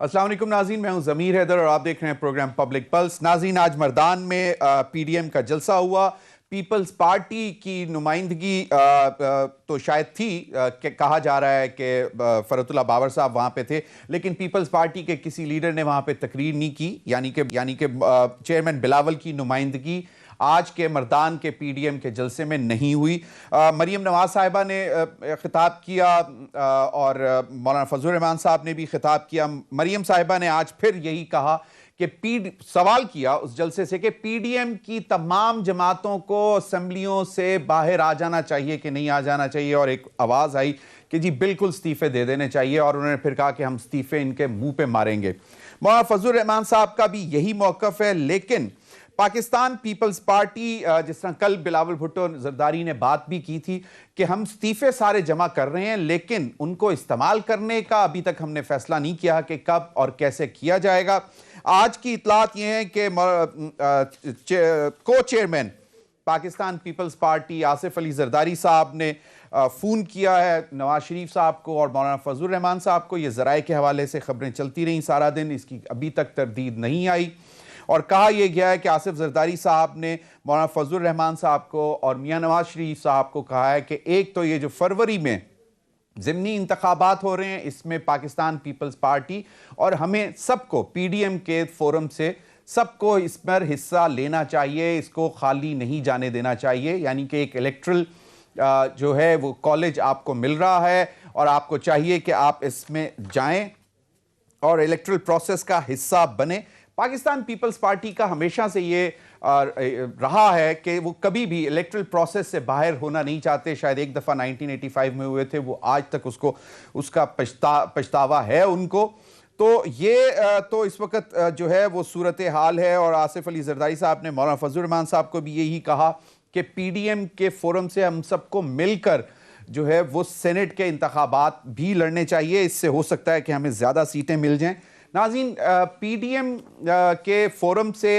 अस्सलाम वालेकुम नाज़रीन, मैं हूं ज़मीर हैदर और आप देख रहे हैं प्रोग्राम पब्लिक पल्स। नाज़रीन, आज मर्दान में पीडीएम का जलसा हुआ। पीपल्स पार्टी की नुमाइंदगी तो शायद थी, कहा जा रहा है कि फरतुल्लाह बाबर साहब वहां पे थे, लेकिन पीपल्स पार्टी के किसी लीडर ने वहां पे तकरीर नहीं की, यानी कि चेयरमैन बिलावल की नुमाइंदगी आज के मर्दान के पीडीएम के जलसे में नहीं हुई। मरियम नवाज साहिबा ने खिताब किया और मौलाना फजल रहमान साहब ने भी खिताब किया। मरियम साहिबा ने आज फिर यही कहा कि सवाल किया उस जलसे से कि पीडीएम की तमाम जमातों को असेंबलियों से बाहर आ जाना चाहिए कि नहीं आ जाना चाहिए, और एक आवाज़ आई कि जी बिल्कुल इस्तीफे दे देने चाहिए, और उन्होंने फिर कहा कि हम इस्तीफे इनके मुंह पे मारेंगे। मौलाना फजल रहमान साहब का भी यही मौकफ है, लेकिन पाकिस्तान पीपल्स पार्टी, जिस तरह कल बिलावल भुट्टो जरदारी ने बात भी की थी कि हम इस्तीफे सारे जमा कर रहे हैं, लेकिन उनको इस्तेमाल करने का अभी तक हमने फैसला नहीं किया कि कब और कैसे किया जाएगा। आज की इतलात यह है कि को चेयरमैन पाकिस्तान पीपल्स पार्टी आसिफ अली जरदारी साहब ने फ़ोन किया है नवाज शरीफ साहब को और मौलाना फजल रहमान साहब को। ये ज़राए के हवाले से खबरें चलती रहीं सारा दिन, इसकी अभी तक तरदीद नहीं आई, और कहा यह गया है कि आसिफ जरदारी साहब ने मौलाना फजल रहमान साहब को और मियां नवाज शरीफ साहब को कहा है कि एक तो ये जो फरवरी में ज़िमनी इंतखाबात हो रहे हैं, इसमें पाकिस्तान पीपल्स पार्टी और हमें सबको पीडीएम के फोरम से सबको इस पर हिस्सा लेना चाहिए, इसको खाली नहीं जाने देना चाहिए। यानी कि एक इलेक्ट्रल जो है वो कॉलेज आपको मिल रहा है और आपको चाहिए कि आप इसमें जाएं और इलेक्ट्रल प्रोसेस का हिस्सा बने। पाकिस्तान पीपल्स पार्टी का हमेशा से ये रहा है कि वो कभी भी इलेक्ट्रल प्रोसेस से बाहर होना नहीं चाहते। शायद एक दफ़ा 1985 में हुए थे, वो आज तक उसका पछतावा है उनको। तो ये तो इस वक्त जो है वो सूरत हाल है, और आसिफ अली जरदारी साहब ने मौलाना फजल रहमान साहब को भी यही कहा कि पीडीएम के फोरम से हम सबको मिलकर जो है वो सेनेट के इंतखाबात भी लड़ने चाहिए, इससे हो सकता है कि हमें ज़्यादा सीटें मिल जाएं। नाज़रीन, पीडीएम के फोरम से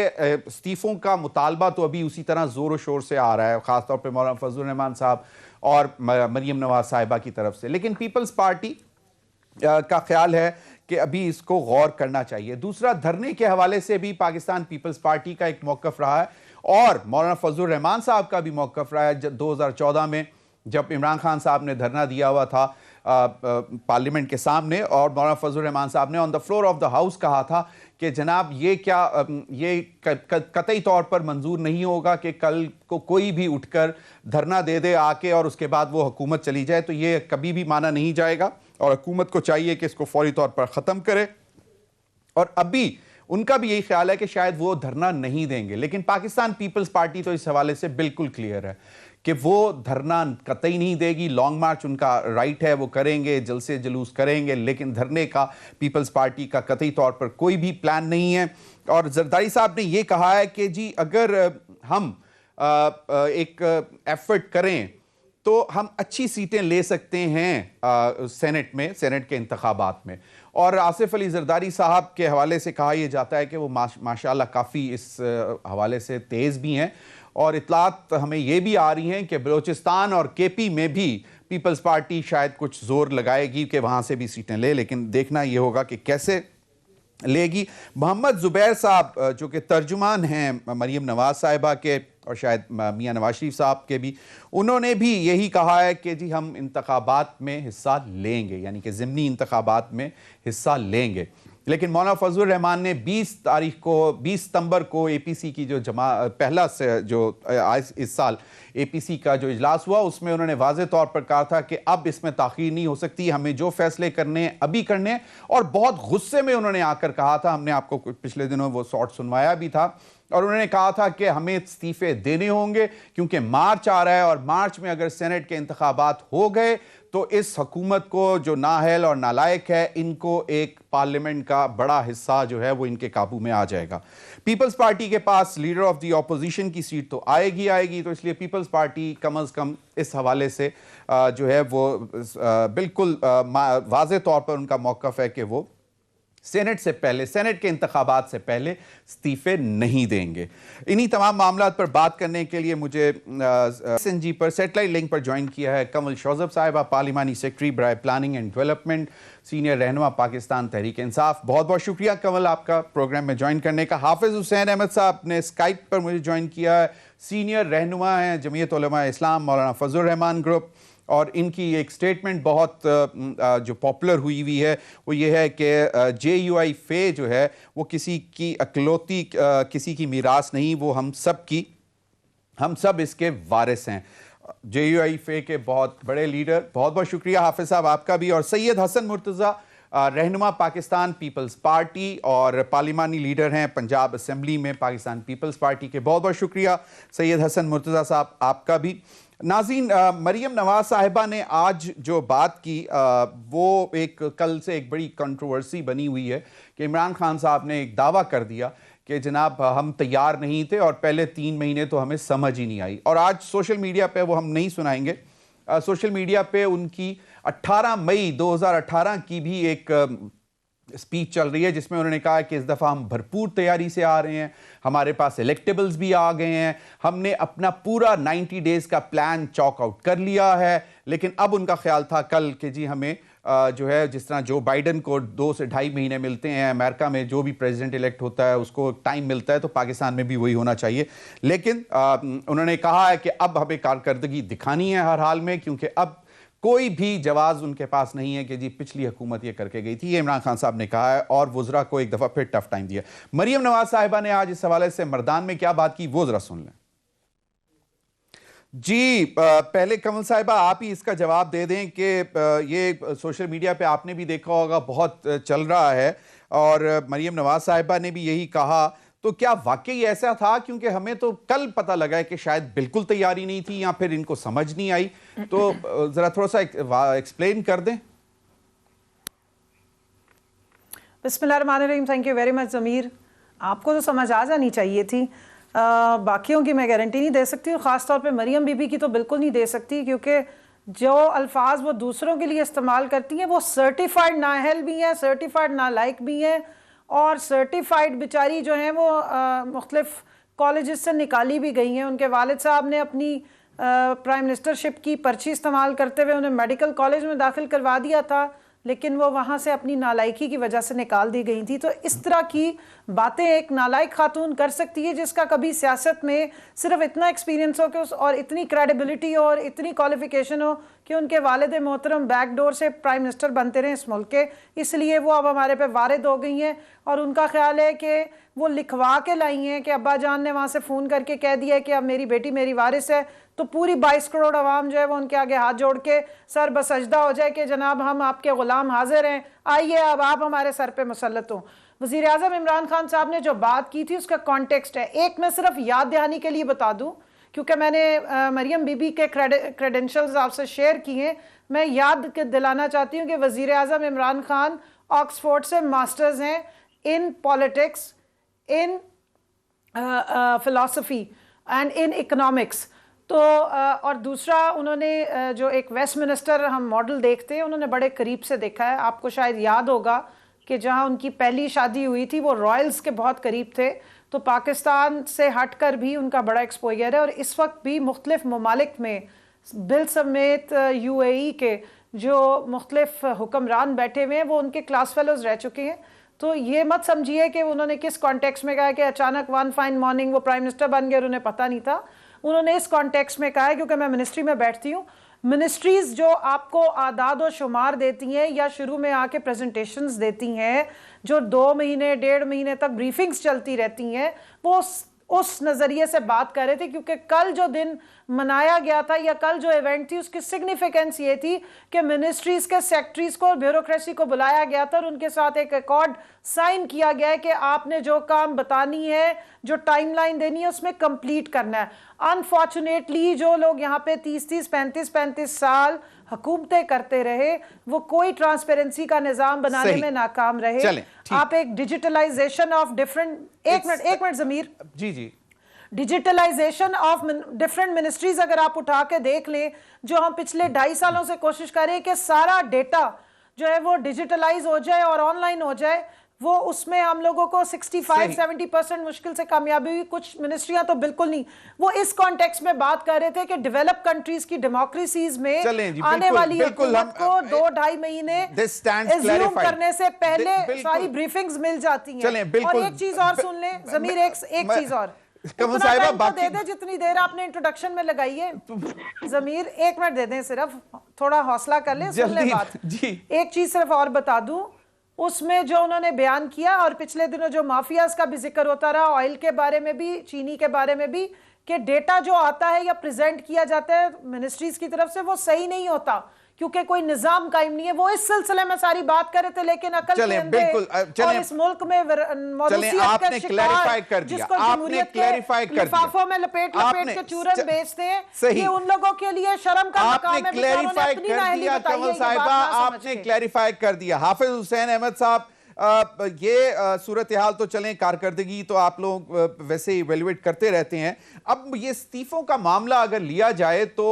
इस्तीफ़ों का मुतालबा तो अभी उसी तरह ज़ोर शोर से आ रहा है, ख़ासतौर पर मौलाना फजल रहमान साहब और मरियम नवाज साहिबा की तरफ से, लेकिन पीपल्स पार्टी का ख्याल है कि अभी इसको गौर करना चाहिए। दूसरा, धरने के हवाले से भी पाकिस्तान पीपल्स पार्टी का एक मौक़िफ़ रहा है, और मौलाना फजल रहमान साहब का भी मौक़िफ़ रहा है। 2014 में जब इमरान खान साहब ने धरना दिया हुआ था पार्लियामेंट के सामने, और मौलाना फजल रहमान साहब ने on the floor of the house कहा था कि जनाब ये कतई तौर पर मंजूर नहीं होगा कि कल को कोई भी उठकर धरना दे दे आके और उसके बाद वो हुकूमत चली जाए, तो ये कभी भी माना नहीं जाएगा, और हुकूमत को चाहिए कि इसको फौरी तौर पर ख़त्म करे। और अभी उनका भी यही ख्याल है कि शायद वो धरना नहीं देंगे, लेकिन पाकिस्तान पीपल्स पार्टी तो इस हवाले से बिल्कुल क्लियर है कि वो धरना कतई नहीं देगी। लॉन्ग मार्च उनका राइट है, वो करेंगे, जलसे जुलूस करेंगे, लेकिन धरने का पीपल्स पार्टी का कतई तौर पर कोई भी प्लान नहीं है। और जरदारी साहब ने ये कहा है कि जी अगर हम एक एफर्ट करें तो हम अच्छी सीटें ले सकते हैं सेनेट के इंतखाबात में। और आसिफ अली जरदारी साहब के हवाले से कहा यह जाता है कि वो माशाल्लाह काफ़ी इस हवाले से तेज़ भी हैं, और इतलात हमें ये भी आ रही हैं कि बलूचिस्तान और केपी में भी पीपल्स पार्टी शायद कुछ जोर लगाएगी कि वहाँ से भी सीटें ले, लेकिन देखना ये होगा कि कैसे लेगी। मोहम्मद जुबैर साहब जो कि तर्जुमान हैं मरियम नवाज साहिबा के और शायद मियां नवाज शरीफ साहब के भी, उन्होंने भी यही कहा है कि जी हम इंतखाबात में हिस्सा लेंगे, यानी कि ज़िमनी इंतखाबात में हिस्सा लेंगे। लेकिन मौलाना फजल रहमान ने 20 सितंबर को एपीसी की जो पहला से जो इस साल एपीसी का जो इजलास हुआ, उसमें उन्होंने वाज़े तौर पर कहा था कि अब इसमें ताख़ीर नहीं हो सकती, हमें जो फैसले करने हैं अभी करने हैं। और बहुत गुस्से में उन्होंने आकर कहा था, हमने आपको पिछले दिनों वो शॉर्ट सुनवाया भी था, और उन्होंने कहा था कि हमें इस्तीफे देने होंगे क्योंकि मार्च आ रहा है, और मार्च में अगर सेनेट के इंतखाबात हो गए तो इस हुकूमत को जो नाअहल और नालायक है, इनको एक पार्लियामेंट का बड़ा हिस्सा जो है वो इनके काबू में आ जाएगा। पीपल्स पार्टी के पास लीडर ऑफ द ऑपोजिशन की सीट तो आएगी, तो इसलिए पीपल्स पार्टी कम अज़ कम इस हवाले से जो है वो बिल्कुल वाज़े तौर पर उनका मौक़िफ़ है कि वो सेनेट से पहले, सेनेट के इंतखाबात से पहले इस्तीफे नहीं देंगे। इन्हीं तमाम मामलात पर बात करने के लिए मुझे SNG पर सेटेलाइट लिंक पर ज्वाइन किया है कमल शौजब साहिबा, पार्लिमानी सेक्रेटरी बराए प्लानिंग एंड डेवलपमेंट, सीनियर रहनुमा पाकिस्तान तहरीक इंसाफ। बहुत बहुत शुक्रिया कमल आपका प्रोग्राम में ज्वाइन करने का। हाफिज हुसैन अहमद साहब ने स्काइप पर मुझे ज्वाइन किया है, सीनियर रहनुमा हैं जमीयत उलमा इस्लाम मौलाना फजलुर रहमान ग्रुप, और इनकी एक स्टेटमेंट बहुत जो पॉपुलर हुई है वो ये है कि JUI फे जो है वो किसी की अकलौती किसी की मीरास नहीं, वो हम सब इसके वारिस हैं। JUI फे के बहुत बड़े लीडर, बहुत बहुत शुक्रिया हाफिज साहब आपका भी। और सैयद हसन मुर्तज़ा रहनुमा पाकिस्तान पीपल्स पार्टी और पार्लिमानी लीडर हैं पंजाब असम्बली में पाकिस्तान पीपल्स पार्टी के, बहुत बहुत शुक्रिया सैयद हसन मुर्तज़ा साहब आपका भी। नाज़रीन, मरियम नवाज साहिबा ने आज जो बात की वो एक कल से एक बड़ी कंट्रोवर्सी बनी हुई है कि इमरान खान साहब ने एक दावा कर दिया कि जनाब हम तैयार नहीं थे और पहले 3 महीने तो हमें समझ ही नहीं आई। और आज सोशल मीडिया पे, वो हम नहीं सुनाएंगे, सोशल मीडिया पे उनकी 18 मई 2018 की भी एक स्पीच चल रही है जिसमें उन्होंने कहा कि इस दफ़ा हम भरपूर तैयारी से आ रहे हैं, हमारे पास इलेक्टेबल्स भी आ गए हैं, हमने अपना पूरा 90 डेज़ का प्लान चॉक आउट कर लिया है। लेकिन अब उनका ख्याल था कल कि जी हमें जो है जिस तरह जो बाइडन को 2 से 2.5 महीने मिलते हैं, अमेरिका में जो भी प्रेसिडेंट इलेक्ट होता है उसको टाइम मिलता है, तो पाकिस्तान में भी वही होना चाहिए। लेकिन उन्होंने कहा है कि अब हमें कारकर्दगी दिखानी है हर हाल में, क्योंकि अब कोई भी जवाब उनके पास नहीं है कि जी पिछली हुकूमत ये करके गई थी। ये इमरान खान साहब ने कहा है और वुज़रा को एक दफ़ा फिर टफ टाइम दिया। मरियम नवाज साहिबा ने आज इस हवाले से मर्दान में क्या बात की वो ज़रा सुन लें। जी पहले कमल साहिबा आप ही इसका जवाब दे दें कि ये सोशल मीडिया पे आपने भी देखा होगा बहुत चल रहा है और मरियम नवाज साहिबा ने भी यही कहा, तो क्या वाकई ऐसा था? क्योंकि हमें तो कल पता लगा है कि शायद बिल्कुल तैयारी नहीं थी या फिर इनको समझ नहीं आई, तो जरा थोड़ा सा एक्सप्लेन कर दें। बिस्मिल्लाहिर्रहमानिर्रहीम। थैंक यू वेरी मच ज़मीर, आपको तो समझ आ जानी चाहिए थी, बाकियों की मैं गारंटी नहीं दे सकती और ख़ास तौर पे मरियम बीबी की तो बिल्कुल नहीं दे सकती, क्योंकि जो अल्फाज वो दूसरों के लिए इस्तेमाल करती हैं वो सर्टिफाइड नाअहल भी हैं, सर्टिफाइड नालायक भी हैं और सर्टिफाइड बेचारी जो हैं वो मुख्तलिफ कॉलेजेस से निकाली भी गई हैं। उनके वालिद साहब ने अपनी प्राइम मिनिस्टरशिप की पर्ची इस्तेमाल करते हुए उन्हें मेडिकल कॉलेज में दाखिल करवा दिया था, लेकिन वो वहाँ से अपनी नालायकी की वजह से निकाल दी गई थी। तो इस तरह की बातें एक नालायक खातून कर सकती है जिसका कभी सियासत में सिर्फ इतना एक्सपीरियंस हो कि और इतनी क्रेडिबिलिटी और इतनी क्वालिफिकेशन हो कि उनके वालिद मोहतरम बैकडोर से प्राइम मिनिस्टर बनते रहे इस मुल्क के, इसलिए वो अब हमारे पे वारिद हो गई हैं। और उनका ख्याल है कि वो लिखवा के लाई हैं कि अब्बा जान ने वहाँ से फ़ोन करके कह दिया है कि अब मेरी बेटी मेरी वारिस है, तो पूरी 22 करोड़ आवाम जो है वो उनके आगे हाथ जोड़ के सर बसजदा हो जाए कि जनाब हम आपके ग़ुलाम हाजिर हैं, आइए अब आप हमारे सर पे मुसल्लत हो। वज़ीर आज़म इमरान खान साहब ने जो बात की थी उसका कॉन्टेक्स्ट है, एक मैं सिर्फ याद दहानी के लिए बता दूं क्योंकि मैंने मरियम बीबी के क्रेडेंशियल्स आपसे शेयर किए। मैं याद दिलाना चाहती हूँ कि वज़ीर आज़म इमरान खान ऑक्सफोर्ड से मास्टर्स हैं in politics, in philosophy and in economics. तो और दूसरा उन्होंने जो एक वेस्टमिनिस्टर हम मॉडल देखते हैं उन्होंने बड़े करीब से देखा है। आपको शायद याद होगा कि जहां उनकी पहली शादी हुई थी वो रॉयल्स के बहुत करीब थे, तो पाकिस्तान से हटकर भी उनका बड़ा एक्सपोजर है और इस वक्त भी मुख्तलिफ ममालिक में बिल समेत UAE के जो मुख्तलिफ हुक्मरान बैठे हुए हैं वो उनके क्लास फेलोज रह चुके हैं। तो ये मत समझिए कि उन्होंने किस कॉन्टेक्स्ट में कहा कि अचानक वन फाइन मॉर्निंग वो प्राइम मिनिस्टर बन गए और उन्हें पता नहीं था। उन्होंने इस कॉन्टेक्स्ट में कहा है क्योंकि मैं मिनिस्ट्री में बैठती हूँ, मिनिस्ट्रीज जो आपको आदाद और शुमार देती हैं या शुरू में आके प्रेजेंटेशंस देती हैं जो 2 महीने 1.5 महीने तक ब्रीफिंग्स चलती रहती हैं, वो उस नज़रिए से बात कर रहे थे क्योंकि कल जो दिन मनाया गया था या कल जो इवेंट थी उसकी सिग्निफिकेंस ये थी कि मिनिस्ट्रीज के सेक्रेटरीज को, ब्यूरोक्रेसी को बुलाया गया था और उनके साथ एक अकॉर्ड साइन किया गया है कि आपने जो काम बतानी है, जो टाइमलाइन देनी है उसमें कंप्लीट करना है। अनफॉर्चुनेटली जो लोग यहाँ पे 30-30, 35-35 साल हुकूमतें करते रहे वो कोई ट्रांसपेरेंसी का निजाम बनाने में नाकाम रहे। आप एक डिजिटलाइजेशन ऑफ डिफरेंट, एक minute Zameer ji digitalization of different ministries अगर आप उठा के देख लें, जो हम पिछले 2.5 सालों से कोशिश करें कि सारा डेटा जो है वो डिजिटलाइज हो जाए और ऑनलाइन हो जाए, वो उसमें हम लोगों को 65-70% मुश्किल से कामयाबी हुई, कुछ मिनिस्ट्रियां तो बिल्कुल नहीं। वो इस कॉन्टेक्स्ट में बात कर रहे थे कि डेवलप कंट्रीज की डेमोक्रेसीज में आने वाली हुकूमत को 2-2.5 महीने एज्यूम करने से पहले सारी ब्रीफिंग्स मिल जाती हैं। और एक चीज और सुन लें जमीर, एक चीज और, कमल साहिबा बाकी दे दे जितनी देर आपने इंट्रोडक्शन में लगाई है। जमीर 1 मिनट दे दें, सिर्फ थोड़ा हौसला कर ले, सुन ले बात जी। एक चीज सिर्फ और बता दूं, उसमें जो उन्होंने बयान किया और पिछले दिनों जो माफियाज का भी जिक्र होता रहा, ऑयल के बारे में भी, चीनी के बारे में भी, कि डेटा जो आता है या प्रेजेंट किया जाता है मिनिस्ट्रीज की तरफ से वो सही नहीं होता क्योंकि कोई निजाम कायम नहीं है। वो इस सिलसिले में सारी बात कर रहे थे, लेकिन अकल के अंधे और इस मुल्क में मौलूसियत का शिकार, जिसको जमहूरियत के लिफाफों में लपेट के चूरन बेचते हैं, ये उन लोगों के लिए शर्म का मकाम है। क्लैरिफाई कर दिया कमल साहिबा, आपने क्लैरिफाई कर दिया। हाफिज हुसैन अहमद साहब, ये सूरत हाल तो चलें, कारकर्दगी तो आप लोग वैसे इवेल्युएट करते रहते हैं। अब ये इस्तीफों का मामला अगर लिया जाए तो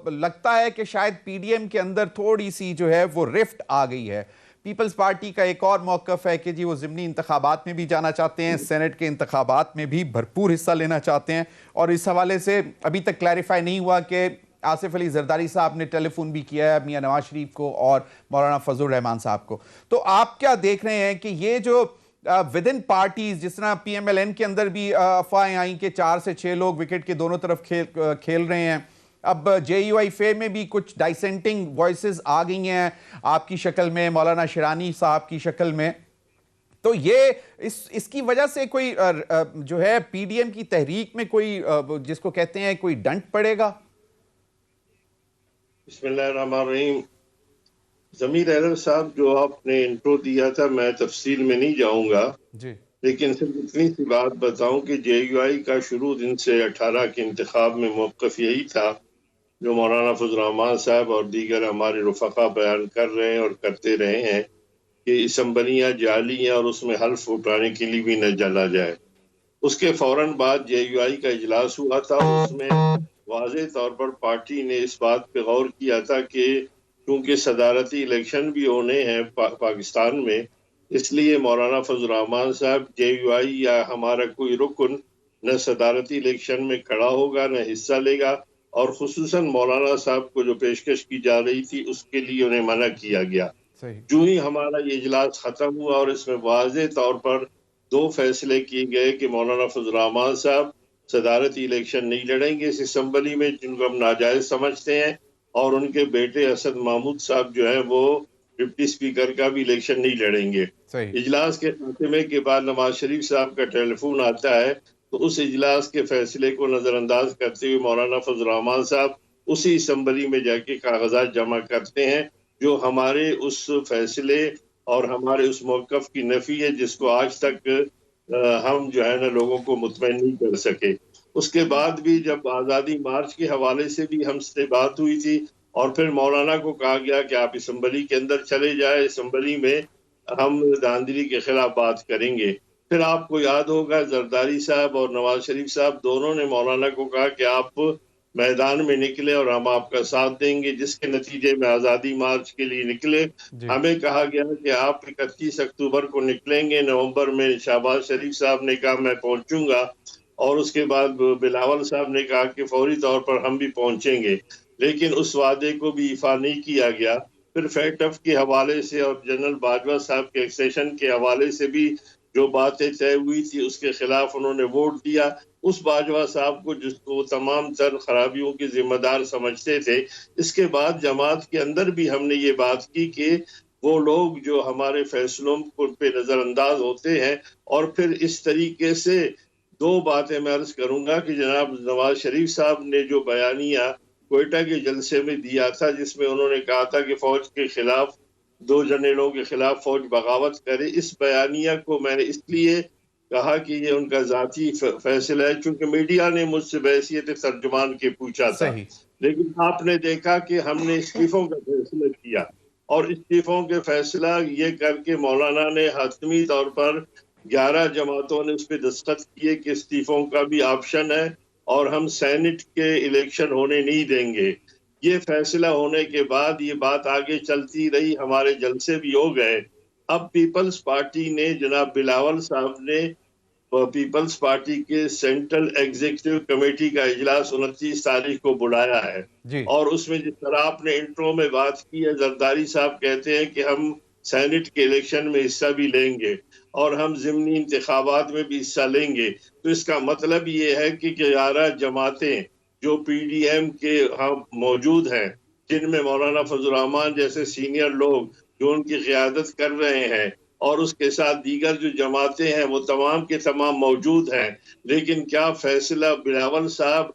लगता है कि शायद पीडीएम के अंदर थोड़ी सी जो है वो रिफ्ट आ गई है। पीपल्स पार्टी का एक और मौकफ है कि जी वो ज़िमनी इंतखाबात में भी जाना चाहते हैं, सेनेट के इंतखाबात में भी भरपूर हिस्सा लेना चाहते हैं, और इस हवाले से अभी तक क्लैरिफाई नहीं हुआ कि आसिफ अली जरदारी साहब ने टेलीफोन भी किया है मियां नवाज शरीफ को और मौलाना फजल रहमान साहब को। तो आप क्या देख रहे हैं कि ये जो विद इन पार्टीज, जिस तरह पीएमएलएन के अंदर भी अफवाहें आई कि 4 से 6 लोग विकेट के दोनों तरफ खेल रहे हैं, अब JUI में भी कुछ डाइसेंटिंग वॉइसेस आ गई हैं आपकी शक्ल में, मौलाना शिरानी साहब की शक्ल में, तो ये इसकी वजह से कोई जो है पीडीएम की तहरीक में कोई जिसको कहते हैं कोई डंट पड़ेगा? बिस्मिल्लाहिर्रहमानिर्रहीम। जमीर अहमद साहब, जो आपने इंट्रो दिया था, मैं तफसील में नहीं जाऊंगा जी, लेकिन सिर्फ इतनी सी बात बताऊं कि JUI का शुरू दिन से 18 के इंतखाब में मौक़िफ़ यही था जो मौलाना फजल रहमान साहब और दीगर हमारे रुफ़क़ा बयान कर रहे हैं और करते रहे हैं कि असम्बलियाँ जाली हैं और उसमें हल्फ उठाने के लिए भी न जला जाए। उसके फ़ौरन बाद JUI का इजलास हुआ था, उसमें वाज़ेह तौर पर पार्टी ने इस बात पे गौर किया था कि क्योंकि सदारती इलेक्शन भी होने हैं पाकिस्तान में, इसलिए मौलाना फजल रहमान साहब JUI या हमारा कोई रुकन न सदारती इलेक्शन में खड़ा होगा न हिस्सा लेगा, और खुसूसन मौलाना साहब को जो पेशकश की जा रही थी उसके लिए उन्हें मना किया गया। जो ही हमारा ये इजलास ख़त्म हुआ और इसमें वाज़ेह तौर पर 2 फैसले किए गए कि मौलाना फजल रहमान साहब सदारती इलेक्शन नहीं लड़ेंगे इस असम्बली में, जिनको हम नाजायज समझते हैं, और उनके बेटे असद महमूद साहब जो है वो डिप्टी स्पीकर का भी इलेक्शन नहीं लड़ेंगे। इजलास के खात्मे के बाद नवाज शरीफ साहब का टेलीफोन आता है, तो उस इजलास के फैसले को नजरअंदाज करते हुए मौलाना फजल रहमान साहब उसी असम्बली में जाके कागजात जमा करते हैं जो हमारे उस फैसले और हमारे उस मौक़िफ़ की नफ़ी है जिसको आज तक हम जो है ना लोगों को मुतमईन नहीं कर सके। उसके बाद भी जब आज़ादी मार्च के हवाले से भी हमसे बात हुई थी और फिर मौलाना को कहा गया कि आप असम्बली के अंदर चले जाए, असम्बली में हम धांधली के खिलाफ बात करेंगे। फिर आपको याद होगा जरदारी साहब और नवाज शरीफ साहब दोनों ने मौलाना को कहा कि आप मैदान में निकले और हम आपका साथ देंगे, जिसके नतीजे में आज़ादी मार्च के लिए निकले। हमें कहा गया कि आप 31 अक्टूबर को निकलेंगे, नवंबर में शहबाज शरीफ साहब ने कहा मैं पहुंचूंगा, और उसके बाद बिलावल साहब ने कहा कि फौरी तौर पर हम भी पहुंचेंगे, लेकिन उस वादे को भी इफा नहीं किया गया। फिर फैटफ के हवाले से और जनरल बाजवा साहब के एक्सेशन के हवाले से भी जो बातें तय हुई थी उसके खिलाफ उन्होंने वोट दिया। उस बाजवा साहब को जिसको तमाम तर खराबियों के जिम्मेदार समझते थे। इसके बाद जमात के अंदर भी हमने ये बात की कि वो लोग जो हमारे फैसलों पे नज़रअंदाज होते हैं, और फिर इस तरीके से 2 बातें मैं अर्ज करूंगा कि जनाब नवाज शरीफ साहब ने जो बयानिया कोयटा के जलसे में दिया था, जिसमें उन्होंने कहा था कि फौज के खिलाफ 2 जनरलों के खिलाफ फौज बगावत करे, इस बयानिया को मैंने इसलिए कहा कि ये उनका जाती फैसला है, क्योंकि मीडिया ने मुझसे बहैसियत तर्जुमान के पूछा था, लेकिन आपने देखा कि हमने इस्तीफों का फैसला किया, और इस्तीफों के फैसला ये करके मौलाना ने हतमी तौर पर 11 जमातों ने उस पर दस्तखत किए कि इस्तीफों का भी ऑप्शन है और हम सेनेट के इलेक्शन होने नहीं देंगे। ये फैसला होने के बाद ये बात आगे चलती रही, हमारे जलसे भी हो गए। अब पीपल्स पार्टी ने, जनाब बिलावल साहब ने पीपल्स पार्टी के सेंट्रल एग्जीक्यूटिव कमेटी का इजलास 29 तारीख को बुलाया है जी। और उसमें जिस तरह आपने इंट्रो में बात की है, जरदारी साहब कहते हैं कि हम सेनेट के इलेक्शन में हिस्सा भी लेंगे और हम ज़िमनी इंतखाबात में भी हिस्सा लेंगे। तो इसका मतलब ये है कि 11 जमातें जो PDM के यहाँ मौजूद हैं, जिनमें मौलाना फजल रहमान जैसे सीनियर लोग जो उनकी क़यादत कर रहे हैं और उसके साथ दीगर जो जमातें हैं वो तमाम के तमाम मौजूद हैं। लेकिन क्या फैसला बिलावल साहब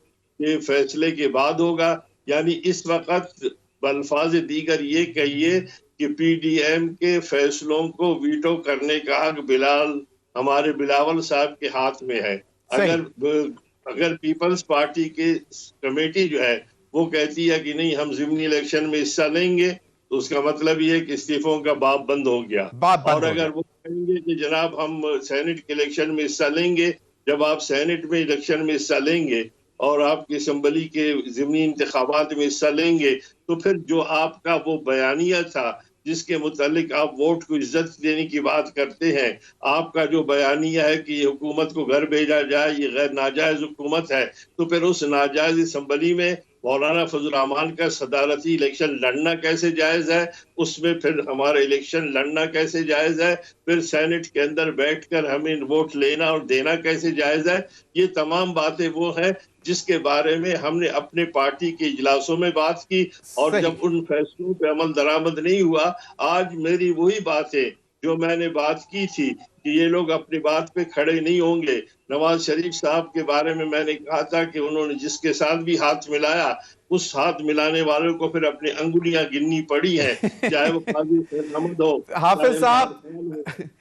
के फैसले के बाद होगा? यानी इस वक्त बल्फाज दीगर ये कहिए कि PDM के फैसलों को वीटो करने का हक हमारे बिलावल साहब के हाथ में है। अगर पीपल्स पार्टी की कमेटी जो है वो कहती है कि नहीं हम ज़िमनी इलेक्शन में हिस्सा लेंगे, तो उसका मतलब ये है कि इस्तीफों का बाब बंद हो गया। और अगर वो कहेंगे कि जनाब हम सेनेट के इलेक्शन में हिस्सा लेंगे, जब आप सेनेट में इलेक्शन में हिस्सा लेंगे और आपकी असम्बली के ज़िमनी इंतखाबात में हिस्सा लेंगे, तो फिर जो आपका वो बयानिया था जिसके मुतालिक आप वोट को इज्जत देने की बात करते हैं, आपका जो बयानिया है कि हुकूमत को घर भेजा जाए, ये गैर नाजायज हुकूमत है, तो फिर उस नाजायज असम्बली में मौलाना फजल रहमान का सदारती इलेक्शन लड़ना कैसे जायज़ है? उसमें फिर हमारा इलेक्शन लड़ना कैसे जायज़ है? फिर सेनेट के अंदर बैठकर हमें वोट लेना और देना कैसे जायज़ है? ये तमाम बातें वो हैं जिसके बारे में हमने अपने पार्टी के इजलासों में बात की और जब उन फैसलों पे अमल दरामद नहीं हुआ, आज मेरी वही बात है जो मैंने बात की थी कि ये लोग अपनी बात पे खड़े नहीं होंगे। नवाज शरीफ साहब के बारे में मैंने कहा था कि उन्होंने जिसके साथ भी हाथ मिलाया, उस हाथ मिलाने वालों को फिर अपनी अंगुलियां गिननी पड़ी हैं, चाहे वो काजी अहमद हो, हाफिज साहब,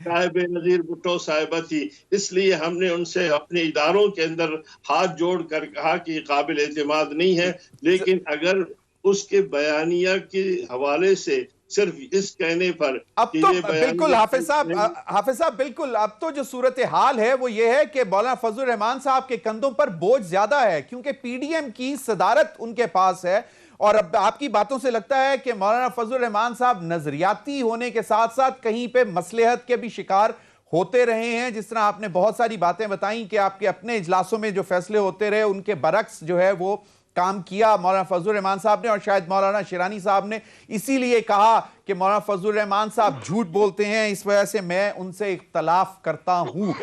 चाहे बेनजीर भुट्टो साहिबा थी। इसलिए हमने उनसे अपने इदारों के अंदर हाथ जोड़ कर कहा कि काबिल एतमाद नहीं है। लेकिन अगर उसके बयानिया के हवाले से सिर्फ इस कहने पर अब तो बिल्कुल हाफिज साहब बिल्कुल, अब तो जो सूरत हाल है वो ये है कि मौलाना फजल रहमान साहब के कंधों पर बोझ ज्यादा है, क्योंकि PDM की सदारत उनके पास है। और अब आपकी बातों से लगता है कि मौलाना फजल रहमान साहब नजरियाती होने के साथ साथ कहीं पे मसलहत के भी शिकार होते रहे हैं। जिस तरह आपने बहुत सारी बातें बताई कि आपके अपने इजलासों में जो फैसले होते रहे उनके बरक्स जो है वो काम किया मौलाना फजल रहमान साहब ने, और शायद मौलाना शिरानी साहब ने इसीलिए कहा कि मौलाना फजल रहमान साहब झूठ बोलते हैं, इस वजह से मैं उनसे इख्तलाफ करता हूं।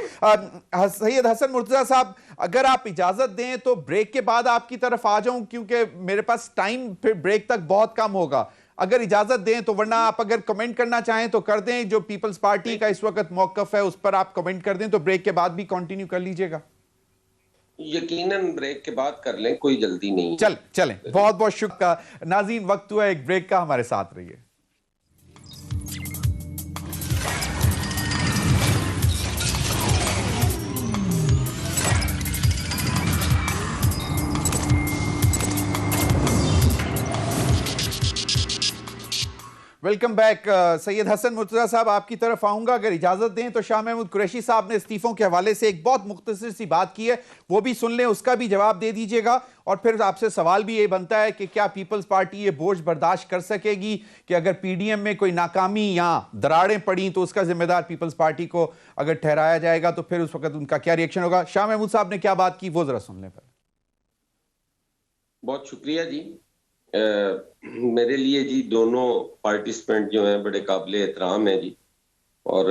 सैयद हसन मुर्तजा साहब, अगर आप इजाजत दें तो ब्रेक के बाद आपकी तरफ आ जाऊं, क्योंकि मेरे पास टाइम फिर ब्रेक तक बहुत कम होगा। अगर इजाजत दें तो, वरना आप अगर कमेंट करना चाहें तो कर दें। जो पीपल्स पार्टी का इस वक्त मौकफ है उस पर आप कमेंट कर दें, तो ब्रेक के बाद भी कंटिन्यू कर लीजिएगा। यकीनन ब्रेक के बाद कर लें, कोई जल्दी नहीं। चलें, बहुत बहुत शुक्रिया नाज़रीन, वक्त हुआ एक ब्रेक का, हमारे साथ रहिए। Welcome back. सैयद हसन मुर्तजा साहब, आपकी तरफ आऊंगा। अगर इजाजत दें तो शाह महमूद कुरैशी साहब ने इस्तीफों के हवाले से एक बहुत मुख्तसर सी बात की है, वो भी सुन लें, उसका भी जवाब दे दीजिएगा। और फिर आपसे सवाल भी ये बनता है कि क्या पीपल्स पार्टी ये बोझ बर्दाश्त कर सकेगी कि अगर PDM में कोई नाकामी या दरारें पड़ी तो उसका जिम्मेदार पीपल्स पार्टी को अगर ठहराया जाएगा तो फिर उस वक्त उनका क्या रिएक्शन होगा। शाह महमूद साहब ने क्या बात की वो जरा सुनने पर। बहुत शुक्रिया जी। मेरे लिए जी दोनों पार्टिसिपेंट जो हैं बड़े काबिल एहतराम हैं जी, और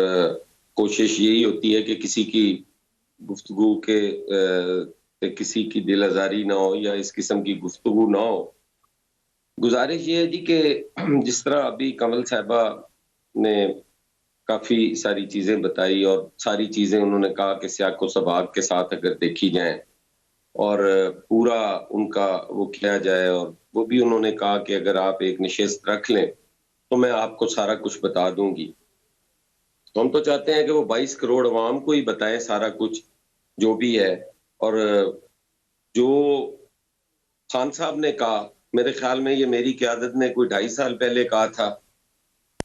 कोशिश यही होती है कि किसी की गुफ्तगू के किसी की दिल आज़ारी ना हो या इस किस्म की गुफ्तगू ना हो। गुजारिश ये है जी कि जिस तरह अभी कमल साहिबा ने काफ़ी सारी चीज़ें बताई और सारी चीज़ें उन्होंने कहा कि सियाको सबाक के साथ अगर देखी जाएं और पूरा उनका वो किया जाए, और वो भी उन्होंने कहा कि अगर आप एक नशिस्त रख लें तो मैं आपको सारा कुछ बता दूंगी। तो हम तो चाहते हैं कि वो 22 करोड़ अवाम को ही बताएं सारा कुछ जो भी है। और जो खान साहब ने कहा, मेरे ख्याल में ये मेरी क़यादत ने कोई 2.5 साल पहले कहा था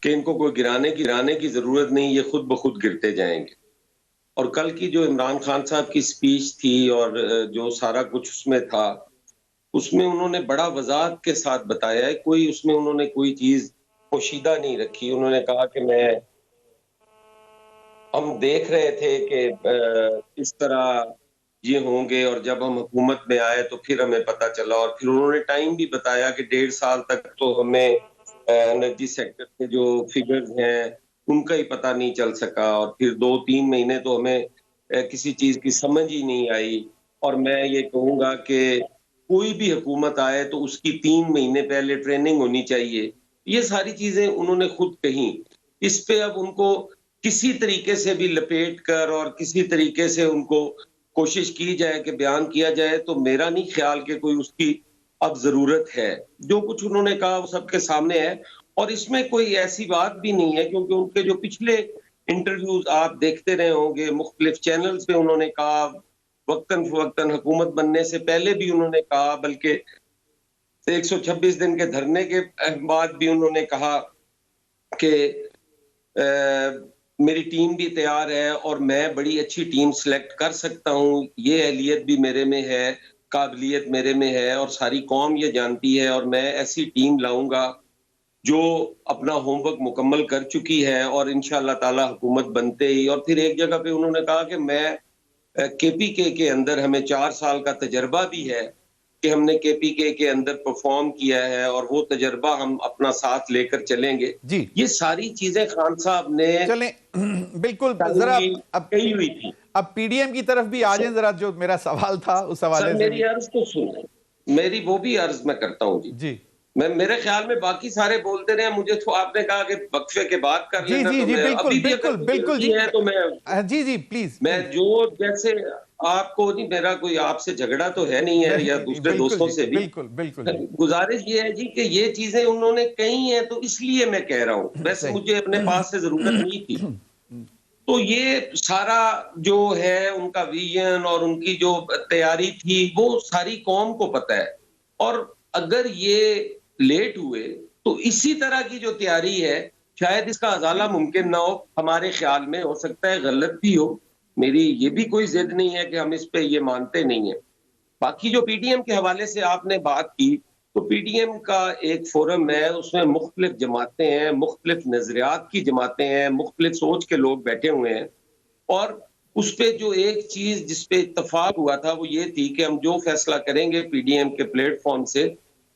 कि इनको कोई गिराने की जरूरत नहीं, ये खुद ब खुद गिरते जाएंगे। और कल की जो इमरान खान साहब की स्पीच थी और जो सारा कुछ उसमें था, उसमें उन्होंने बड़ा वजाहत के साथ बताया है, कोई उसमें उन्होंने कोई चीज पोशीदा नहीं रखी। उन्होंने कहा कि मैं हम देख रहे थे कि इस तरह ये होंगे, और जब हम हुकूमत में आए तो फिर हमें पता चला, और फिर उन्होंने टाइम भी बताया कि 1.5 साल तक तो हमें एनर्जी सेक्टर के जो फिगर्स हैं उनका ही पता नहीं चल सका, और फिर 2-3 महीने तो हमें किसी चीज की समझ ही नहीं आई। और मैं ये कहूंगा कि कोई भी हुकूमत आए तो उसकी 3 महीने पहले ट्रेनिंग होनी चाहिए। ये सारी चीजें उन्होंने खुद कही। इस पे अब उनको किसी तरीके से भी लपेट कर और किसी तरीके से उनको कोशिश की जाए कि बयान किया जाए, तो मेरा नहीं ख्याल कि कोई उसकी अब जरूरत है। जो कुछ उन्होंने कहा वो सबके सामने है, और इसमें कोई ऐसी बात भी नहीं है, क्योंकि उनके जो पिछले इंटरव्यूज आप देखते रहे होंगे, मुख्तलिफ चैनल्स पे उन्होंने कहा, वक्तन फवक्तन हुकूमत बनने से पहले भी उन्होंने कहा, बल्कि 126 दिन के धरने के बाद भी उन्होंने कहा कि मेरी टीम भी तैयार है और मैं बड़ी अच्छी टीम सिलेक्ट कर सकता हूँ, ये अहलियत भी मेरे में है, काबिलियत मेरे में है, और सारी कौम ये जानती है, और मैं ऐसी टीम लाऊंगा जो अपना होमवर्क मुकम्मल कर चुकी है, और इंशाअल्लाह ताला हुकूमत बनते ही। और फिर एक जगह पे उन्होंने कहा कि मैं केपीके के अंदर हमें 4 साल का तजर्बा भी है, कि हमने केपीके के अंदर परफॉर्म किया है, और वो तजर्बा हम अपना साथ लेकर चलेंगे। जी ये सारी चीजें खान साहब ने चलें बिल्कुल। जरा अब कही हुई थी। अब पीडीएम की तरफ भी आ जाएं जरा, जो मेरा सवाल था उस हवाले से। मेरी अर्ज तो सुन, मेरी वो भी अर्ज मैं करता हूँ जी। जी मैं, मेरे ख्याल में बाकी सारे बोलते रहे, मुझे तो आपने कहा कि वक्फे के बाद कर जी लेना, जी तो जी मैं बिल्कुल अभी भी बिल्कुल अगर बिल्कुल जी है तो मैं जी जी प्लीज मैं जो जैसे आपको नहीं, मेरा कोई आपसे झगड़ा तो है नहीं है, या दूसरे बिल्कुल दोस्तों जी, से भी बिल्कुल बिल्कुल जी। गुजारिश ये है जी कि ये चीजें उन्होंने कही हैं, तो इसलिए मैं कह रहा हूँ, वैसे सही। मुझे अपने पास से जरूरत नहीं थी। तो ये सारा जो है उनका विजन और उनकी जो तैयारी थी वो सारी कौम को पता है, और अगर ये लेट हुए तो इसी तरह की जो तैयारी है शायद इसका अजाला मुमकिन ना हो। हमारे ख्याल में हो सकता है गलत भी हो, मेरी ये भी कोई जिद नहीं है कि हम इस पे ये मानते नहीं है। बाकी जो पीडीएम के हवाले से आपने बात की, तो पीडीएम का एक फोरम है, उसमें मुख्तलिफ जमातें हैं, मुख्तलिफ नजरियात की जमातें हैं, मुख्तलिफ सोच के लोग बैठे हुए हैं, और उस पे जो एक चीज जिस पे इत्तफाक हुआ था वो ये थी कि हम जो फैसला करेंगे पीडीएम के प्लेटफॉर्म से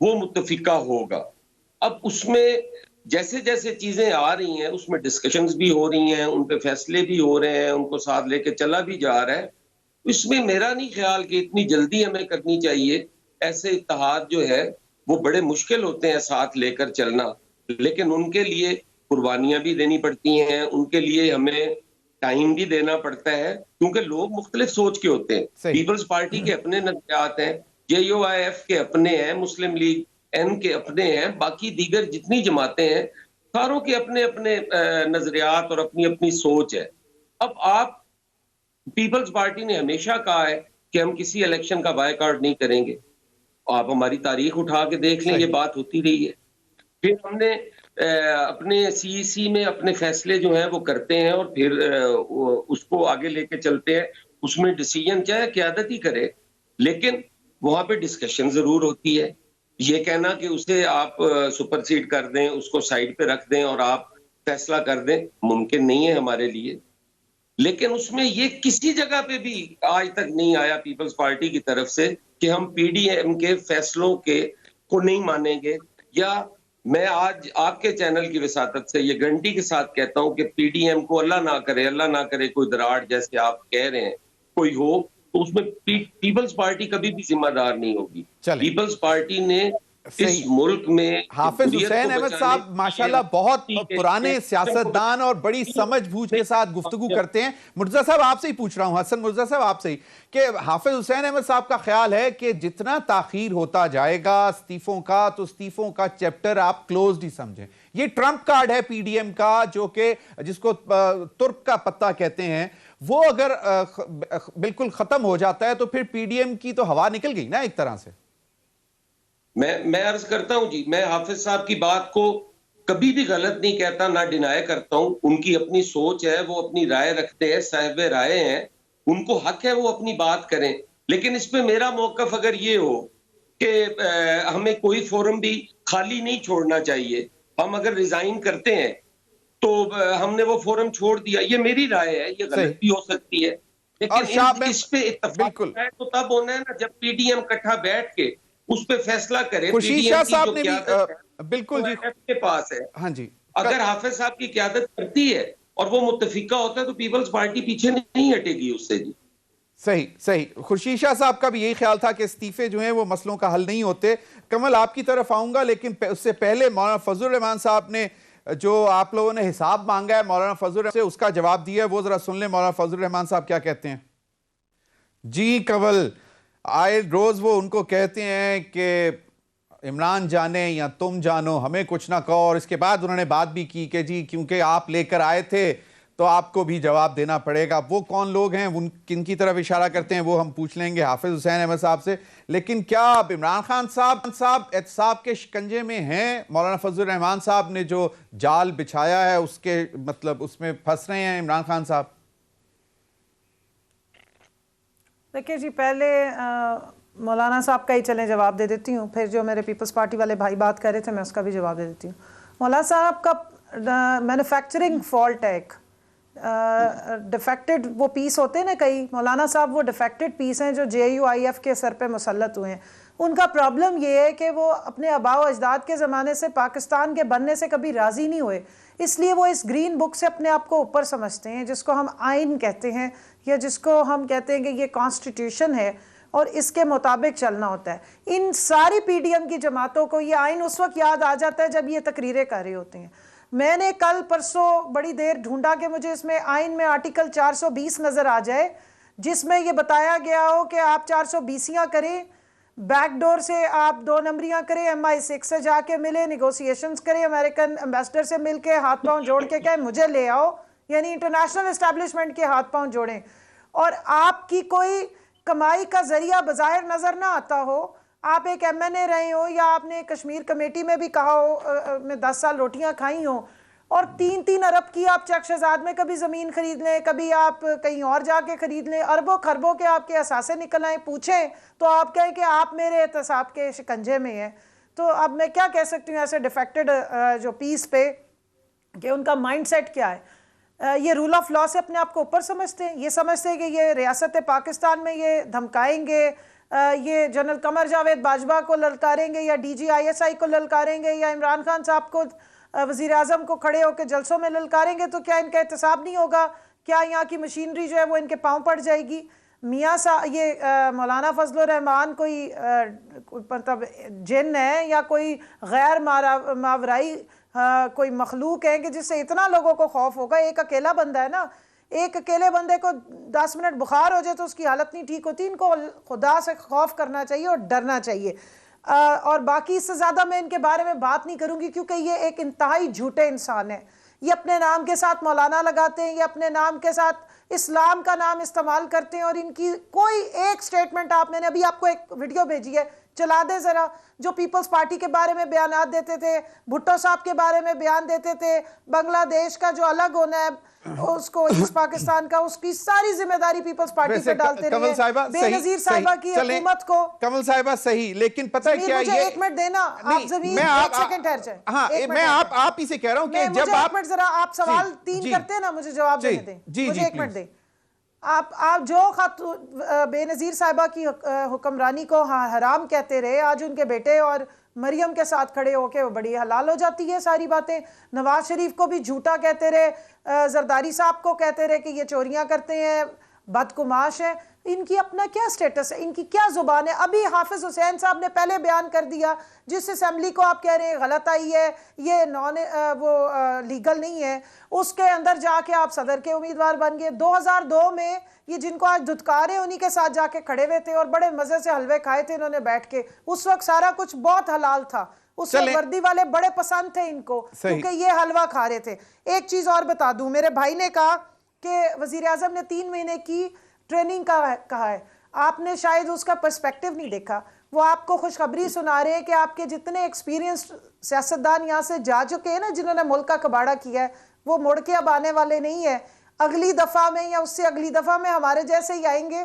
वो मुत्तफिका होगा। अब उसमें जैसे जैसे चीजें आ रही हैं उसमें डिस्कशंस भी हो रही हैं, उन पे फैसले भी हो रहे हैं, उनको साथ लेके चला भी जा रहा है। इसमें मेरा नहीं ख्याल कि इतनी जल्दी हमें करनी चाहिए। ऐसे इत्तेहाद जो है वो बड़े मुश्किल होते हैं साथ लेकर चलना, लेकिन उनके लिए कुर्बानियां भी देनी पड़ती हैं, उनके लिए हमें टाइम भी देना पड़ता है, क्योंकि लोग मुख्तलिफ सोच के होते हैं। सही। पीपल्स पार्टी के अपने नजरियात हैं, JUIF के अपने हैं, मुस्लिम लीग N के अपने हैं, बाकी दीगर जितनी जमातें हैं सारों के अपने अपने नजरियात और अपनी अपनी सोच है। अब आप, पीपल्स पार्टी ने हमेशा कहा है कि हम किसी इलेक्शन का बायकॉट नहीं करेंगे। आप हमारी तारीख उठा के देख लें, ये बात होती रही है। फिर हमने अपने सीईसी में अपने फैसले जो हैं वो करते हैं, और फिर उसको आगे लेके चलते हैं। उसमें डिसीजन चाहे क़यादत ही करे, लेकिन वहां पे डिस्कशन जरूर होती है। ये कहना कि उसे आप सुपरसीड कर दें, उसको साइड पे रख दें और आप फैसला कर दें, मुमकिन नहीं है हमारे लिए। लेकिन उसमें ये किसी जगह पे भी आज तक नहीं आया पीपल्स पार्टी की तरफ से कि हम पीडीएम के फैसलों के को नहीं मानेंगे। या मैं आज आपके चैनल की वसातत से ये गारंटी के साथ कहता हूं कि पीडीएम को अल्लाह ना करे कोई दरार जैसे आप कह रहे हैं कोई हो, तो उसमें पीपल्स पार्टी कभी भी जिम्मेदार नहीं होगी। पीपल्स पार्टी ने इस मुल्क में हाफिज हुसैन अहमद साहब माशाल्लाह बहुत पुराने सियासतदान और बड़ी समझबूझ के साथ गुफ्तगू करते हैं। मुर्तजा साहब आपसे ही पूछ रहा हूं, हसन मुर्तजा साहब आपसे ही, कि हाफिज हुसैन अहमद साहब का ख्याल है कि जितना ताखीर होता जाएगा इस्तीफों का, तो इस्तीफों का चैप्टर आप क्लोज्ड ही समझें। ये ट्रम्प कार्ड है पीडीएम का, जो कि जिसको तुर्क का पत्ता कहते हैं, वो अगर बिल्कुल खत्म हो जाता है तो फिर पीडीएम की तो हवा निकल गई ना एक तरह से। मैं अर्ज करता हूं जी, मैं हाफिज साहब की बात को कभी भी गलत नहीं कहता, ना डिनाय करता हूं। उनकी अपनी सोच है, वो अपनी राय रखते हैं, साहिब राय हैं, उनको हक है वो अपनी बात करें। लेकिन इस पे मेरा मौकफ अगर ये हो कि हमें कोई फोरम भी खाली नहीं छोड़ना चाहिए, हम अगर रिजाइन करते हैं तो हमने वो फोरम छोड़ दिया। ये मेरी राय है, ये गलत भी हो सकती है, और लेकिन इस पे इत्तेफाक बिल्कुल है तो तब होना है ना जब पीडीएम इकट्ठा बैठ के उस पे फैसला करे। खुर्शीद शाह साहब ने भी बिल्कुल जी के पास है। हाँ जी, अगर हाफिज साहब की क़यादत करती है और वो मुत्तफिका होता है तो पीपल्स पार्टी पीछे नहीं हटेगी उससे जी। सही सही। खुर्शीद शाह साहब का भी यही ख्याल था कि इस्तीफे जो हैं वो मसलों का हल नहीं होते। कमल आपकी तरफ आऊंगा, लेकिन उससे पहले मौलाना फजलुर रहमान साहब ने जो आप लोगों ने हिसाब मांगा है मौलाना फजलुर से, उसका जवाब दिया है, वो जरा सुन लें मौलाना फजलुर रहमान साहब क्या कहते हैं। जी कमल, आए रोज वो उनको कहते हैं कि इमरान जाने या तुम जानो, हमें कुछ ना कहो, और इसके बाद उन्होंने बात भी की कि जी क्योंकि आप लेकर आए थे तो आपको भी जवाब देना पड़ेगा। वो कौन लोग हैं, उन किन की तरफ इशारा करते हैं, वो हम पूछ लेंगे हाफिज हुसैन अहमद साहब से। लेकिन क्या अब इमरान खान साहब एहतसाब के शिकंजे में हैं? मौलाना फजलुर रहमान साहब ने जो जाल बिछाया है उसके मतलब उसमें फंस रहे हैं इमरान खान साहब? देखिए जी, पहले मौलाना साहब का ही चलें जवाब दे देती हूँ, फिर जो मेरे पीपल्स पार्टी वाले भाई बात कर रहे थे मैं उसका भी जवाब दे देती हूँ। मौलाना साहब का मैन्युफैक्चरिंग फॉल्ट है एक, डिफेक्टेड वो पीस होते हैं ना कई, मौलाना साहब वो डिफेक्टेड पीस हैं जो JUIF के सर पे मुसल्लत हुए हैं। उनका प्रॉब्लम ये है कि वो अपने आबाओ अजदाद के ज़माने से पाकिस्तान के बनने से कभी राज़ी नहीं हुए, इसलिए वो इस ग्रीन बुक से अपने आप को ऊपर समझते हैं, जिसको हम आइन कहते हैं या जिसको हम कहते हैं कि ये कॉन्स्टिट्यूशन है और इसके मुताबिक चलना होता है। इन सारी PDM की जमातों को ये आइन उस वक्त याद आ जाता है जब ये तकरीरें कर रहे होते हैं। मैंने कल परसों बड़ी देर ढूंढा कि मुझे इसमें आइन में आर्टिकल 420 नज़र आ जाए जिसमें ये बताया गया हो कि आप 420 करें, बैकडोर से आप 2 नंबरियाँ करें, MI6 से जाके मिले, निगोशिएशंस करें, अमेरिकन एम्बेसडर से मिल के हाथ पाँव जोड़ के कहें मुझे ले आओ, यानी इंटरनेशनल इस्टेब्लिशमेंट के हाथ पाँव जोड़ें, और आपकी कोई कमाई का जरिया बज़ाहिर नज़र ना आता हो, आप एक MNA रहे हो या आपने कश्मीर कमेटी में भी कहा हो मैं 10 साल रोटियां खाई हो, और 3-3 अरब की आप चक शहजाद में कभी ज़मीन खरीद लें, कभी आप कहीं और जाके खरीद लें, अरबों खरबों के आपके असासे निकल आए, पूछें तो आप कहें कि आप मेरे एहतसाब के शिकंजे में हैं। तो अब मैं क्या कह सकती हूँ ऐसे डिफेक्टेड जो पीस पे कि उनका माइंडसेट क्या है। ये रूल ऑफ लॉ से अपने आप को ऊपर समझते हैं, ये समझते हैं कि ये रियासत पाकिस्तान में ये धमकाएंगे, ये जनरल कमर जावेद बाजवा को ललकारेंगे या DGISI को ललकारेंगे या इमरान खान साहब को वज़ीर आज़म को खड़े होकर जलसों में ललकारेंगे तो क्या इनका एहतसाब नहीं होगा? क्या यहाँ की मशीनरी जो है वो इनके पाँव पड़ जाएगी? मियाँ साहब ये मौलाना फजलुर रहमान कोई मतलब जिन है या कोई गैर मावराई कोई मखलूक है कि जिससे इतना लोगों को खौफ होगा? एक अकेला बंदा है ना, एक अकेले बंदे को 10 मिनट बुखार हो जाए तो उसकी हालत नहीं ठीक होती। इनको खुदा से खौफ करना चाहिए और डरना चाहिए। और बाकी इससे ज़्यादा मैं इनके बारे में बात नहीं करूँगी क्योंकि ये एक इंतहाई झूठे इंसान है। ये अपने नाम के साथ मौलाना लगाते हैं, ये अपने नाम के साथ इस्लाम का नाम इस्तेमाल करते हैं, और इनकी कोई एक स्टेटमेंट मैंने अभी आपको एक वीडियो भेजी है, चला दे ज़रा, जो पीपल्स पार्टी के बारे में बयान देते थे, भुट्टो साहब के बारे में बयान देते थे, बांग्लादेश का जो अलग होना है उसको, ईस्ट पाकिस्तान का, उसकी सारी जिम्मेदारी पीपल्स पार्टी पे डालते रहे। बेनजीर साहिबा की हुकूमत को कमल साहिबा सही, लेकिन पता है क्या, मुझे एक मिनट देना, आप ज़मीन एक सेकंड ठहर जाए। हाँ, मैं आप ही से कह रहा हूँ कि जब आप जरा आप सवाल 3 करते हैं ना, मुझे जवाब देने दें, मुझे 1 मिनट दें। आप जो बेनजीर साहिबा की हुक्मरानी को हराम कहते रहे, आज उनके बेटे और मरियम के साथ खड़े होके वो बड़ी हलाल हो जाती है सारी बातें। नवाज शरीफ को भी झूठा कहते रहे, जरदारी साहब को कहते रहे कि ये चोरियां करते हैं, बदकुमाश है। इनकी अपना क्या स्टेटस है, इनकी क्या जुबान है? अभी हाफिज हुसैन साहब ने पहले बयान कर दिया, जिस असेंबली को आप कह रहे हैं गलत आई है, ये लीगल नहीं है, उसके अंदर जाके आप सदर के उम्मीदवार बन गए। 2002 में ये जिनको आज धुतकार है उन्हीं के साथ जाके खड़े हुए थे और बड़े मजे से हलवे खाए थे इन्होंने बैठ के। उस वक्त सारा कुछ बहुत हलाल था, उस वक्त वर्दी वाले बड़े पसंद थे इनको क्योंकि ये हलवा खा रहे थे। एक चीज और बता दूं, मेरे भाई ने कहा कि वजीर आजम ने 3 महीने की ट्रेनिंग का कहा है, आपने शायद उसका पर्सपेक्टिव नहीं देखा। वो आपको खुशखबरी सुना रहे हैं कि आपके जितने एक्सपीरियंस्ड सियासतदान यहाँ से जा चुके हैं ना, जिन्होंने मुल्क का कबाड़ा किया है, वो मुड़ के अब आने वाले नहीं है। अगली दफा में या उससे अगली दफा में हमारे जैसे ही आएंगे,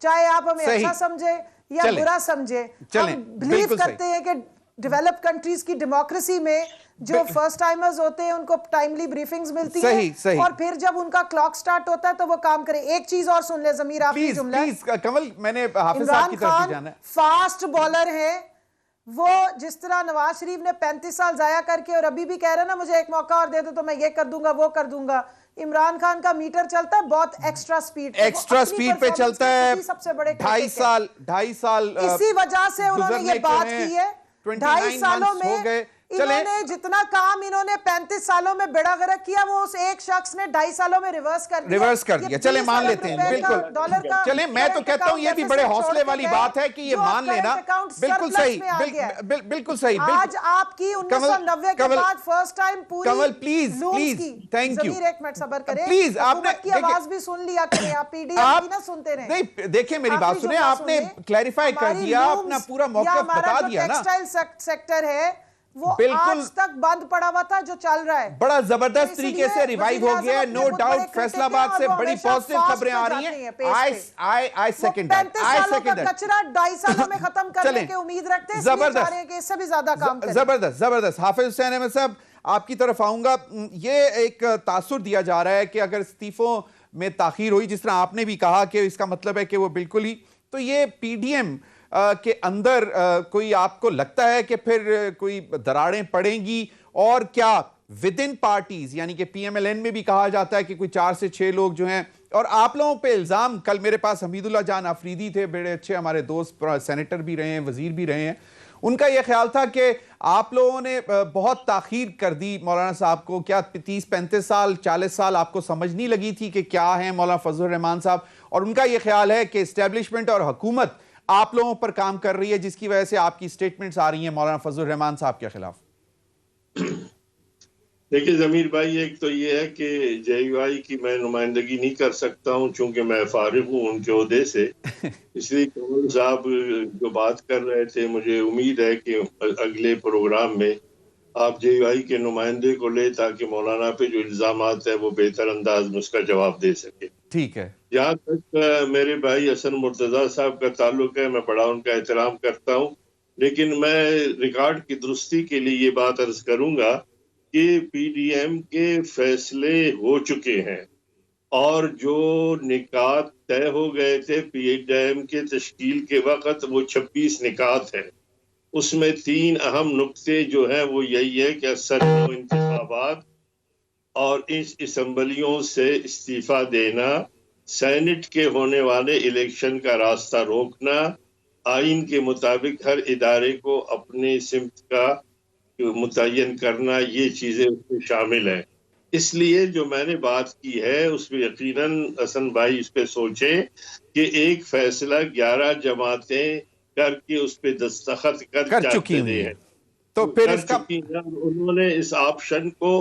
चाहे आप हमें अच्छा समझे या बुरा समझे। हम बिलीव करते हैं कि डेवलप्ड कंट्रीज की डेमोक्रेसी में जो फर्स्ट टाइमर्स होते हैं उनको टाइमली ब्रीफिंग्स मिलती है और फिर जब उनका क्लॉक स्टार्ट होता है तो वो काम करे। एक चीज और सुन ले जमीर, आखिरी जुमला। प्लीज कमल, मैंने हाफिज साहब की तरफ जाना है। फास्ट बॉलर है वो, जिस तरह नवाज शरीफ ने 35 साल जाया करके और अभी भी कह रहे हैं ना मुझे एक मौका और दे दो तो मैं ये कर दूंगा वो कर दूंगा। इमरान खान का मीटर चलता है बहुत एक्स्ट्रा स्पीड पे चलता है। सबसे बड़े 2.5 साल इसी वजह से उन्होंने ये बात की है। 2.5 सालों में इन्होंने जितना काम इन्होंने 35 सालों में बेड़ा गर्क किया वो उस एक शख्स ने 2.5 सालों में रिवर्स कर दिया। चले मान लेते हैं, बिल्कुल चले। मैं तो कहता हूं ये भी बड़े हौसले वाली बात है कि ये मान लेना। बिल्कुल सही, बिल्कुल सही। आज आपकी 1990 के बाद फर्स्ट टाइम पूरी कमल प्लीज थैंक यू, एक मिनट सब्र करें प्लीज। आपने की आवाज भी सुन लिया करें, आप पीडीएफ ना सुनते रहे। नहीं देखिए मेरी बात सुने, आपने क्लैरिफाई कर दिया, अपना पूरा मौक़िफ़ बता दिया ना। टेक्सटाइल सेक्टर है वो आज तक बंद पड़ा हुआ था, जो चल रहा है बड़ा जबरदस्त तरीके से रिवाइव हो गया है। नो डाउट फैसलाबाद से बड़ी पॉजिटिव खबरें आ रही हैं। आई सेकंड कचरा 2.5 सालों में खत्म करने की उम्मीद रखते हैं, जबरदस्त, इससे भी ज्यादा काम करें। जबरदस्त। हाफिज हुसैन अहमद साहब आपकी तरफ आऊंगा। ये एक तासुर दिया जा रहा है कि अगर इस्तीफों में ताखीर हुई, जिस तरह आपने भी कहा कि इसका मतलब है कि वो बिल्कुल ही, तो ये पीडीएम के अंदर कोई आपको लगता है कि फिर कोई दरारें पड़ेंगी? और क्या विद इन पार्टीज, यानी कि पीएमएलएन में भी कहा जाता है कि कोई 4 से 6 लोग जो हैं, और आप लोगों पे इल्जाम, कल मेरे पास हमीदुल्लाह जान अफरीदी थे, बड़े अच्छे हमारे दोस्त, सेनेटर भी रहे हैं, वजीर भी रहे हैं, उनका यह ख्याल था कि आप लोगों ने बहुत ताखीर कर दी मौलाना साहब को। क्या 30-35 साल 40 साल आपको समझ नहीं लगी थी कि क्या है मौलाना फजलुर रहमान साहब? और उनका यह ख्याल है कि इस्टेब्लिशमेंट और हुकूमत आप लोगों पर काम कर रही है, जिसकी वजह से आपकी स्टेटमेंट्स आ रही हैं मौलाना फजलुर रहमान साहब के खिलाफ। देखिए जमीर भाई, एक तो ये है कि जेयूआई की मैं नुमाइंदगी नहीं कर सकता हूं चूंकि मैं फारिग हूं उनके ओहदे से। इसलिए कमल साहब जो बात कर रहे थे, मुझे उम्मीद है कि अगले प्रोग्राम में आप जेयूआई के नुमाइंदे को ले, ताकि मौलाना पे जो इल्जामात है वो बेहतर अंदाज में उसका जवाब दे सके। ठीक है। जहाँ तक मेरे भाई हसन मुर्तजा साहब का ताल्लुक है, मैं बड़ा उनका एहतराम करता हूँ, लेकिन मैं रिकॉर्ड की दुरुस्ती के लिए ये बात अर्ज करूंगा कि पीडीएम के फैसले हो चुके हैं और जो निकात तय हो गए थे पीडीएम के तश्कील के वक्त, वो 26 निकात है। उसमें 3 अहम नुक्ते जो हैं वो यही है कि असर इंतखाबात और इस असम्बलियों से इस्तीफा देना, सेनेट के होने वाले इलेक्शन का रास्ता रोकना, आइन के मुताबिक हर इदारे को अपनी सिमत का मुतय्यन करना, ये चीजें उसमें शामिल हैं। इसलिए जो मैंने बात की है उसमें यकीनन हसन भाई इस पे सोचे कि एक फैसला 11 जमातें करके उस पे दस्तखत कर चुकी हैं, तो फिर इसका उन्होंने इस ऑप्शन को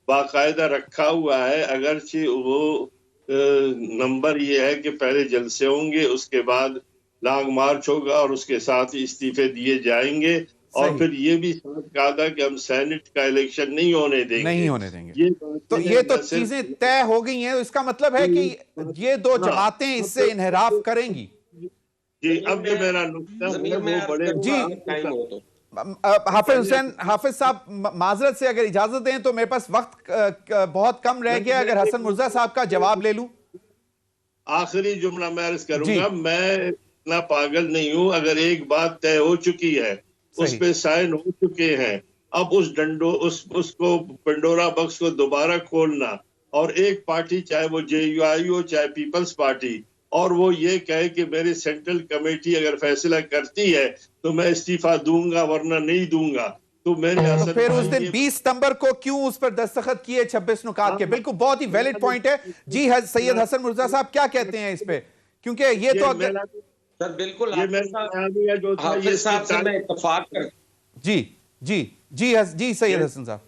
बाकायदा रखा हुआ है। अगरचे वो नंबर ये है कि पहले जलसे होंगे, उसके बाद लॉन्ग मार्च होगा और उसके साथ ही इस्तीफे दिए जाएंगे, और फिर ये भी साथ कहा था कि हम सेनेट का इलेक्शन नहीं होने देंगे। ये तो चीजें तय हो गई हैं। इसका मतलब है कि ये 2 जमातें इससे इन्हिराफ करेंगी। जी, अब जो मेरा नुक्ता वो बड़े जी हाफिज साहब, माजरत से अगर इजाजत दें तो मेरे पास वक्त बहुत कम रह गया, अगर हसन मुर्तजा साहब का जवाब ले लूं। आखिरी जुमला मैं अर्ज करूंगा, मैं इतना पागल नहीं हूं। अगर एक बात तय हो चुकी है, उस पे साइन हो चुके हैं, अब उसको पंडोरा बॉक्स को दोबारा खोलना, और एक पार्टी चाहे वो जेयूआई हो चाहे पीपल्स पार्टी, और वो ये कहे कि मेरी सेंट्रल कमेटी अगर फैसला करती है तो मैं इस्तीफा दूंगा वरना नहीं दूंगा, तो मैंने तो फिर उस दिन 20 सितंबर को क्यों उस पर दस्तखत किए 26 नुकात के? बिल्कुल बहुत ही वैलिड पॉइंट है। जी सैयद हसन मुर्तजा साहब क्या कहते हैं इस पे? क्योंकि ये तो सर बिल्कुल हाफिज साहब से मैं इत्तेफाक कर जी सैयद हसन साहब,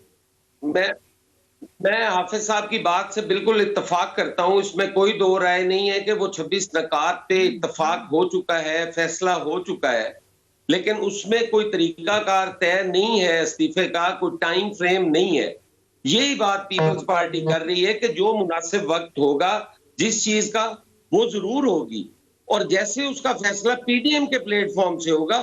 मैं हाफिज साहब की बात से बिल्कुल इत्तेफाक करता हूं। इसमें कोई दो राय नहीं है कि वो 26 नकात पे इत्तेफाक हो चुका है, फैसला हो चुका है, लेकिन उसमें कोई तरीकाकार तय नहीं है इस्तीफे का, कोई टाइम फ्रेम नहीं है। यही बात पीपल्स पार्टी कर रही है कि जो मुनासिब वक्त होगा जिस चीज का, वो जरूर होगी, और जैसे उसका फैसला पीडीएम के प्लेटफॉर्म से होगा,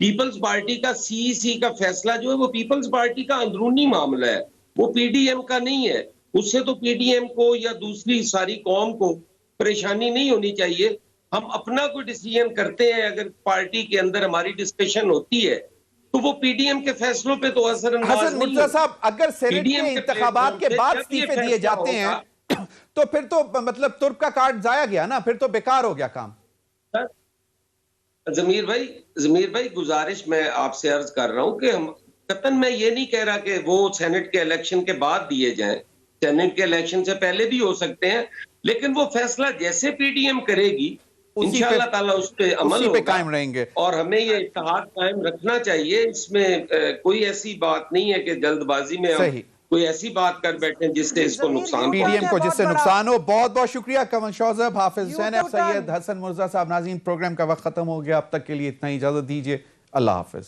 पीपल्स पार्टी का सीईसी का फैसला जो है वो पीपल्स पार्टी का अंदरूनी मामला है, वो पीडीएम का नहीं है। उससे तो पीडीएम को या दूसरी सारी कौम को परेशानी नहीं होनी चाहिए। हम अपना कोई डिसीजन करते हैं, अगर पार्टी के अंदर हमारी डिस्कशन होती है तो वो पीडीएम के फैसलों पे तो असरअंदाज हसन नहीं मुर्तजा होता। साहब, अगर सेनेट PDM के के इंतखाबात के प्लेटफॉर्म बाद पे जब ये इस्तीफे दिए फैसला जाते हैं होगा, तो फिर तो मतलब तुर्क का कार्ड जाया गया ना, फिर तो बेकार हो गया काम। जमीर भाई गुजारिश मैं आपसे अर्ज कर रहा हूं कि हम कतन मैं ये नहीं कह रहा कि वो सेनेट के इलेक्शन के बाद दिए जाएं, सेनेट के इलेक्शन से पहले भी हो सकते हैं, लेकिन वो फैसला जैसे पीडीएम करेगी इंशाअल्लाह ताला उस पे अमल उसी पे होगा कायम रहेंगे। और हमें ये इत्तेहाद कायम रखना चाहिए। इसमें कोई ऐसी बात नहीं है कि जल्दबाजी में हम सही। कोई ऐसी बात कर बैठे जिससे इसको जमीर, नुकसान यूं पीडीएम को बहुत जिससे बड़ा- नुकसान हो। बहुत बहुत शुक्रिया कमल शौजब, हाफिज You Hussain put on- Syed, Hasan Murtaza साहब। नाज़रीन, प्रोग्राम का वक्त खत्म हो गया, अब तक के लिए इतना ही, इजाजत दीजिए। अल्लाह हाफिज।